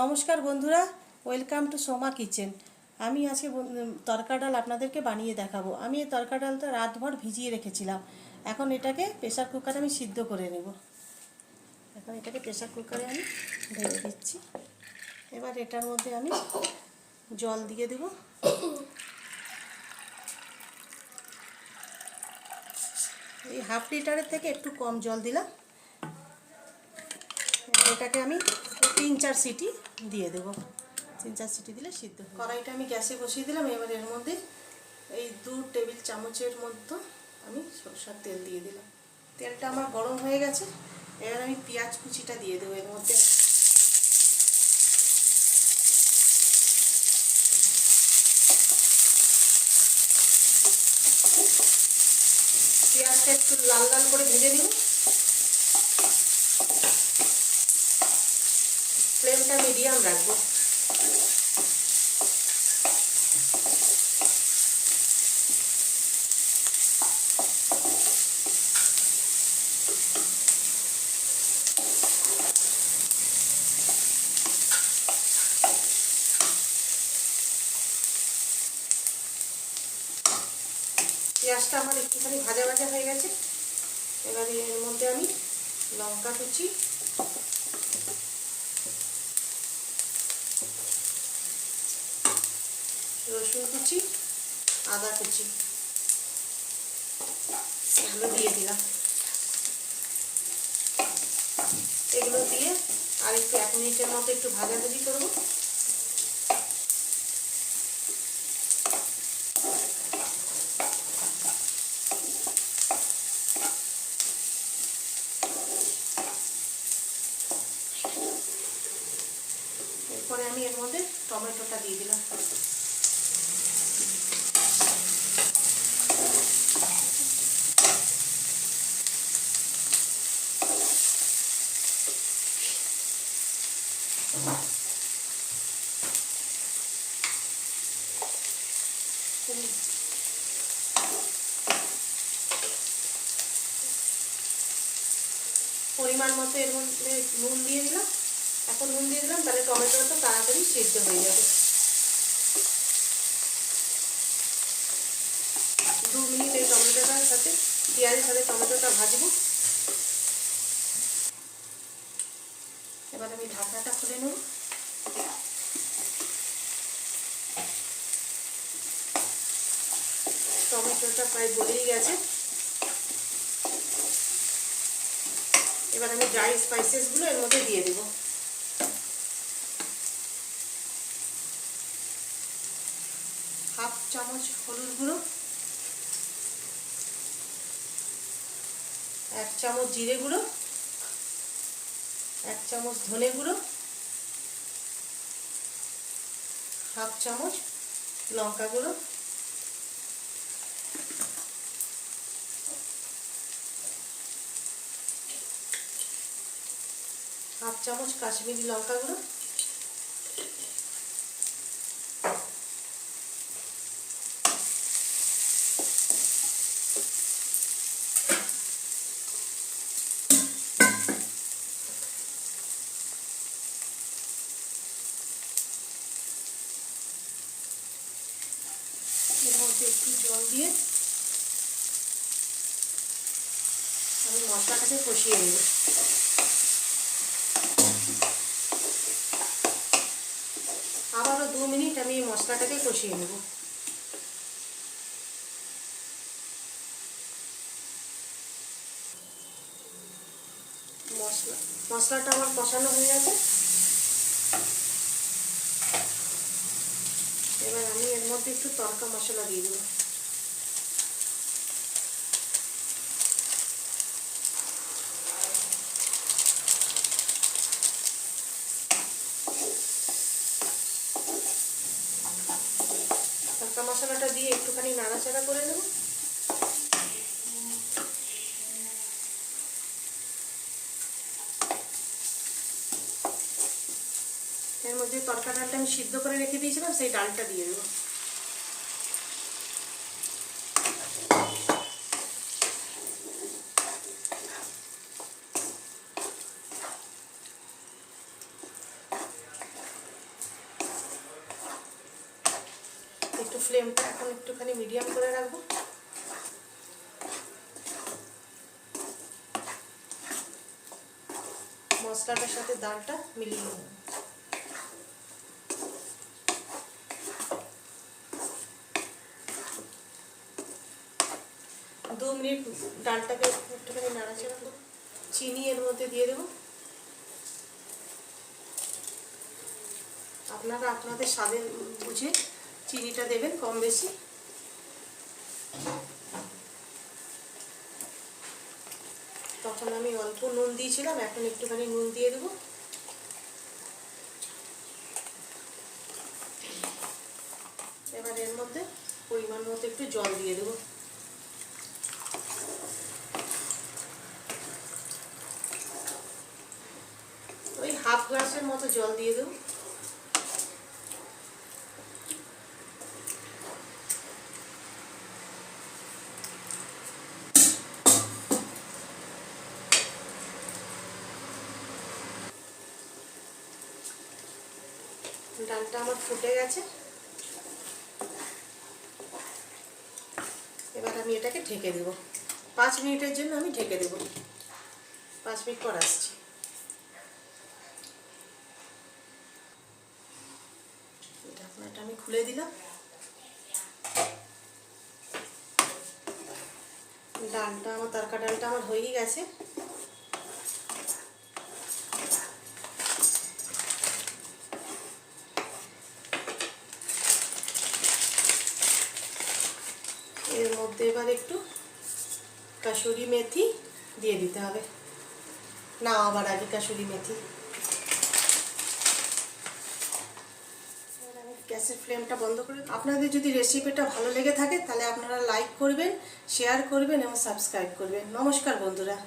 নমস্কার বন্ধুরা, welcome to Soma kitchen. আমি আজকে তরকা ডাল আপনাদেরকে বানিয়ে দেখাবো। আমি এই তরকা ডালটা রাতভর ভিজিয়ে রেখেছিলাম। এখন এটাকে প্রেসার কুকারে আমি সিদ্ধ করে নেব। এখন এটাকে প্রেসার কুকারে আমি ঢেলে দিচ্ছি। এবার এটার মধ্যে আমি জল দিয়ে দেব। এই হাফ লিটারের থেকে একটু কম জল দিলাম। এটাকে আমি 3-4 সিটি দিয়ে দেবো। 3-4 সিটি দিলে সিদ্ধ। কড়াইটা আমি গ্যাসে বসিয়ে দিলাম। এবার এর মধ্যে এই 2 টেবিল চামচের মতো আমি সরষের তেল দিয়ে দিলাম। তেলটা আমার গরম হয়ে গেছে। এবার আমি পেঁয়াজ কুচিটা দিয়ে দেবো এর মধ্যে। পেঁয়াজটা একটু লাল লাল করে ভেজে নিব। ফ্লেমটা মিডিয়াম রাখবো। পেঁয়াজটা আমার একটুখানি ভাজা ভাজা হয়ে গেছে। এবারে এর মধ্যে আমি লঙ্কা কুচি, রসুন কুচি, আদা কুচি এগুলো দিয়ে দিলাম। এগুলো দিয়ে আর একটু 1 মিনিটের মতো একটু ভাজাভাজি করবো। এরপরে আমি এর মধ্যে টমেটোটা দিয়ে দিলাম। পরিমাণ মতো এর মধ্যে নুন দিয়ে দিলাম। এখন নুন দিয়ে দিলাম, তাহলে টমেটোটা তো তাড়াতাড়ি সিদ্ধ হয়ে যাবে। 2 মিনিট এই টমেটোটার সাথে, পেঁয়াজের সাথে টমেটোটা ভাজবো। এবার আমি ঢাকনাটা খুলে নেব। টমেটোটা প্রায় গলেই গেছে। এবার আমি ড্রাই স্পাইসেসগুলো এর মধ্যে দিয়ে দেব। হাফ চামচ হলুদ গুঁড়ো, 1 চামচ জিরে গুঁড়ো, 1 চামচ ধনে গুঁড়ো, হাফ চামচ লঙ্কা গুঁড়ো, হাফ চামচ কাশ্মীরি লঙ্কা গুঁড়ো, এর মধ্যে একটু জল দিয়ে আমি মশলাটাকে কষিয়ে নেব। আবারও 2 মিনিট আমি এই মশলাটাকে কষিয়ে নেব। মশলাটা আমার কষানো হয়ে গেছে। এবার আমি এর মধ্যে একটু তড়কা মশলা দিয়ে দেবো। তড়কা মশলাটা দিয়ে একটুখানি নাড়াচাড়া করে নেব। এর মধ্যে তড়কা ডালটা আমি সিদ্ধ করে রেখে দিয়েছিলাম, সেই ডালটা দিয়ে দেবো। একটু ফ্লেমটা এখন একটুখানি মিডিয়াম করে রাখবো। মশলাটার সাথে ডালটা মিলিয়ে নেব। 2 মিনিট ডালটাকে একটুখানি নাড়াচাড়া করে চিনি এর মধ্যে দিয়ে দেবো। আপনারা আপনাদের স্বাদের বুঝে চিনিটা দেবেন কম বেশি। তখন আমি অল্প নুন দিয়েছিলাম, এখন একটুখানি নুন দিয়ে দেবো। এবার এর মধ্যে পরিমাণ মতো একটু জল দিয়ে দেবো। ওই হাফ গ্লাসের মতো জল দিয়ে দেবো। ডালটা আমার ফুটে গেছে, এবার আমি এটাকে ঢেকে দেব। 5 মিনিটের জন্য আমি ঢেকে দেব। 5 মিনিট পর আসছি। ঢাকনাটা আমি খুলে দিলাম। ডালটা আমার তরকা ডালটা আমার হয়েই গেছে। এর মধ্যে এবার একটু কাসুরি মেথি দিয়ে দিতে হবে, না আবার আগে কাসুরি মেথি। গ্যাসের ফ্লেমটা বন্ধ করে, আপনাদের যদি রেসিপিটা ভালো লেগে থাকে তাহলে আপনারা লাইক করবেন, শেয়ার করবেন এবং সাবস্ক্রাইব করবেন। নমস্কার বন্ধুরা।